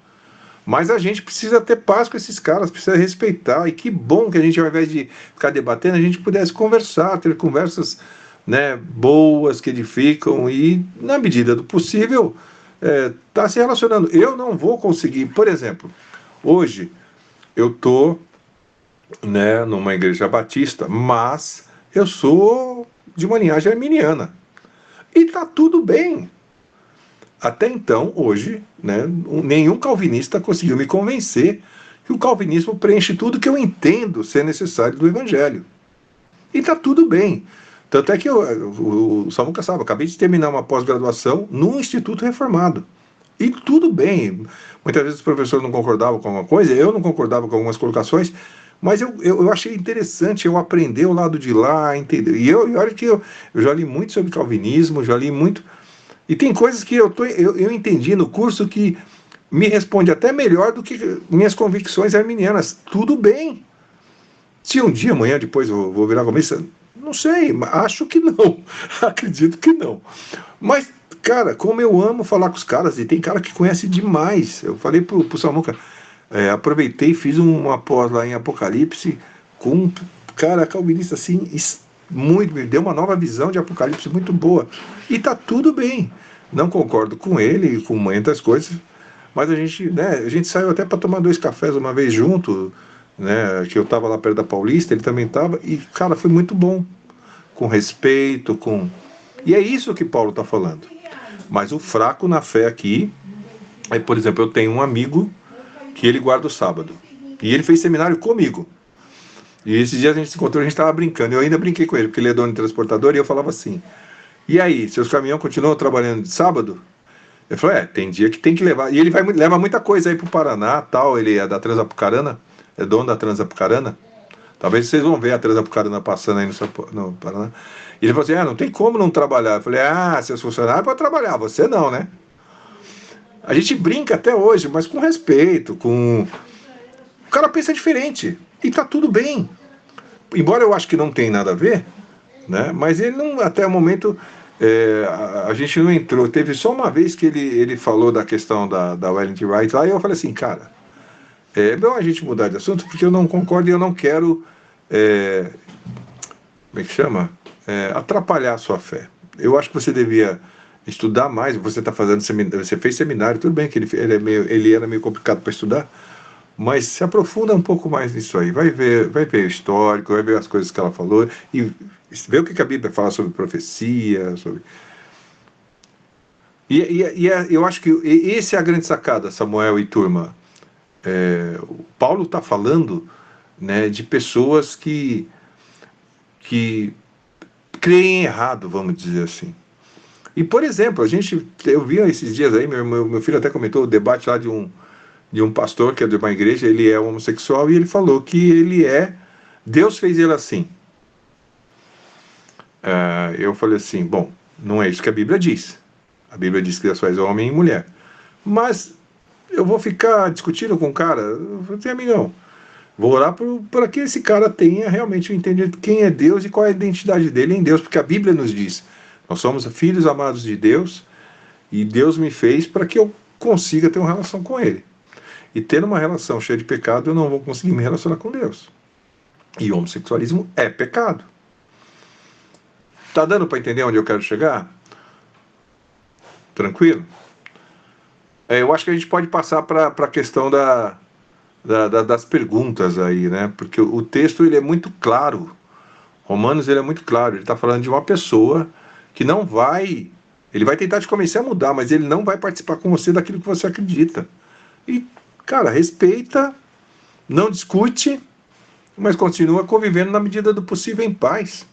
Mas a gente precisa ter paz com esses caras, precisa respeitar. E que bom que a gente, ao invés de ficar debatendo, a gente pudesse conversar, ter conversas, né, boas, que edificam. E, na medida do possível, tá se relacionando. Eu não vou conseguir... Por exemplo, hoje... Eu estou, né, numa igreja batista, mas eu sou de uma linhagem arminiana. E está tudo bem. Até então, hoje, né, nenhum calvinista conseguiu me convencer que o calvinismo preenche tudo que eu entendo ser necessário do evangelho. E está tudo bem. Tanto é que o Samuca sabe, eu acabei de terminar uma pós-graduação no Instituto Reformado. E tudo bem. Muitas vezes os professores não concordavam com alguma coisa, eu não concordava com algumas colocações, mas eu achei interessante eu aprender o lado de lá, entender. E olha que eu já li muito sobre calvinismo, já li muito. E tem coisas que eu entendi no curso que me responde até melhor do que minhas convicções arminianas. Tudo bem. Se um dia, amanhã, depois eu vou virar comunista, não sei, acho que não. Acredito que não. Mas, cara, como eu amo falar com os caras, e tem cara que conhece demais. Eu falei pro Samuca, aproveitei e fiz uma pós lá em Apocalipse com um cara calvinista assim, muito, me deu uma nova visão de Apocalipse muito boa. E tá tudo bem. Não concordo com ele e com muitas coisas, mas a gente saiu até para tomar 2 cafés uma vez junto, né, que eu tava lá perto da Paulista, ele também tava, e, cara, foi muito bom. Com respeito, E é isso que Paulo está falando. Mas o fraco na fé aqui por exemplo, eu tenho um amigo que ele guarda o sábado. E ele fez seminário comigo. E esses dias a gente se encontrou, a gente estava brincando. Eu ainda brinquei com ele, porque ele é dono de transportador, e eu falava assim, e aí, seus caminhões continuam trabalhando de sábado? Ele falou, tem dia que tem que levar. E ele leva muita coisa aí pro Paraná, tal. Ele é da Transapucarana, é dono da Transapucarana. Talvez vocês vão ver a Transapucarana passando aí no Paraná. E ele falou assim, não tem como não trabalhar. Eu falei, seus funcionários podem trabalhar, você não, né? A gente brinca até hoje, mas com respeito, O cara pensa diferente, e tá tudo bem. Embora eu acho que não tem nada a ver, né? Mas ele não, até o momento, a gente não entrou. Teve só uma vez que ele falou da questão da Wellington Wright lá, e eu falei assim, cara, é bom a gente mudar de assunto, porque eu não concordo e eu não quero, como é que chama? Atrapalhar a sua fé. Eu acho que você devia estudar mais. Você está fazendo seminário, você fez seminário, tudo bem que ele era meio complicado para estudar, mas se aprofunda um pouco mais nisso aí, vai ver o histórico, vai ver as coisas que ela falou, e ver o que a Bíblia fala sobre profecia, eu acho que essa é a grande sacada, Samuel e turma. O Paulo está falando, né, de pessoas que creem errado, vamos dizer assim. E, por exemplo, eu vi esses dias aí, meu filho até comentou o debate lá de um pastor que é de uma igreja, ele é homossexual, e ele falou que Deus fez ele assim. Eu falei assim, bom, não é isso que a Bíblia diz. A Bíblia diz que Deus faz homem e mulher. Mas eu vou ficar discutindo com o cara? Eu falei assim, amigão, vou orar para que esse cara tenha realmente o entendimento de quem é Deus e qual é a identidade dele em Deus, porque a Bíblia nos diz, nós somos filhos amados de Deus, e Deus me fez para que eu consiga ter uma relação com Ele. E tendo uma relação cheia de pecado, eu não vou conseguir me relacionar com Deus. E o homossexualismo é pecado. Tá dando para entender onde eu quero chegar? Tranquilo? Eu acho que a gente pode passar para a questão das perguntas aí, né? Porque o texto ele é muito claro. Romanos ele é muito claro. Ele está falando de uma pessoa que não vai. Ele vai tentar te convencer a mudar, mas ele não vai participar com você daquilo que você acredita. E, cara, respeita, não discute, mas continua convivendo na medida do possível em paz.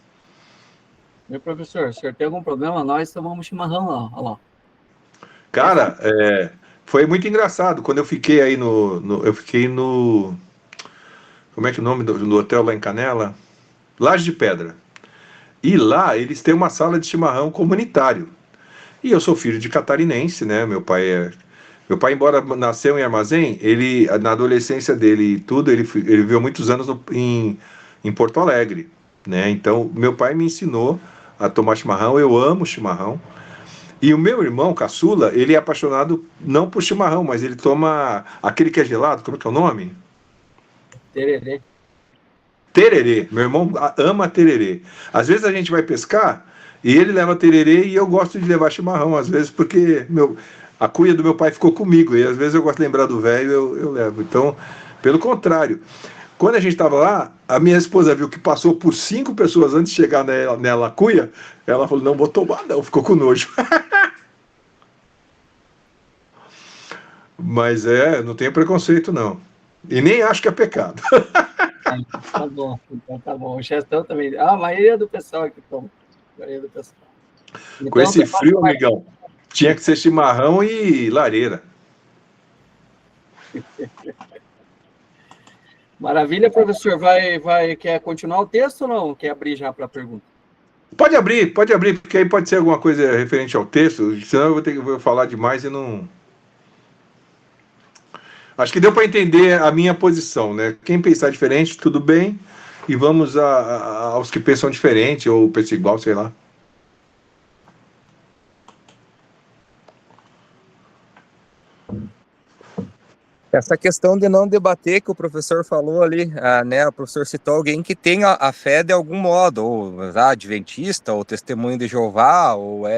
Meu professor, o senhor tem algum problema? Nós tomamos chimarrão lá. Olha lá. Cara, foi muito engraçado. Quando eu fiquei aí eu fiquei no. Como é que é o nome do hotel lá em Canela? Laje de Pedra. E lá eles têm uma sala de chimarrão comunitário. E eu sou filho de catarinense, né? Meu pai, embora nasceu em Armazém, ele, na adolescência dele e tudo, ele viveu muitos anos em Porto Alegre, né? Então, meu pai me ensinou a tomar chimarrão, eu amo chimarrão. E o meu irmão, caçula, ele é apaixonado não por chimarrão, mas ele toma aquele que é gelado, como é que é o nome? Tererê. Tererê. Meu irmão ama tererê. Às vezes a gente vai pescar e ele leva tererê e eu gosto de levar chimarrão, às vezes, porque a cuia do meu pai ficou comigo e às vezes eu gosto de lembrar do velho, eu levo. Então, pelo contrário, quando a gente estava lá, a minha esposa viu que passou por 5 pessoas antes de chegar nela a cuia, ela falou, não vou tomar não, ficou com nojo. Mas não tenho preconceito não. E nem acho que é pecado. Tá bom, então tá bom. O Chestão também. A maioria do pessoal aqui toma. A maioria do pessoal. Então, Com esse frio, amigão, tinha que ser chimarrão e lareira. Maravilha, professor. Quer continuar o texto ou não? Quer abrir já para a pergunta? Pode abrir, porque aí pode ser alguma coisa referente ao texto, senão vou falar demais e não. Acho que deu para entender a minha posição, né? Quem pensar diferente, tudo bem, e vamos aos que pensam diferente ou pensam igual, sei lá. Essa questão de não debater que o professor falou ali, né? O professor citou alguém que tem a fé de algum modo, ou adventista, ou testemunho de Jeová, ou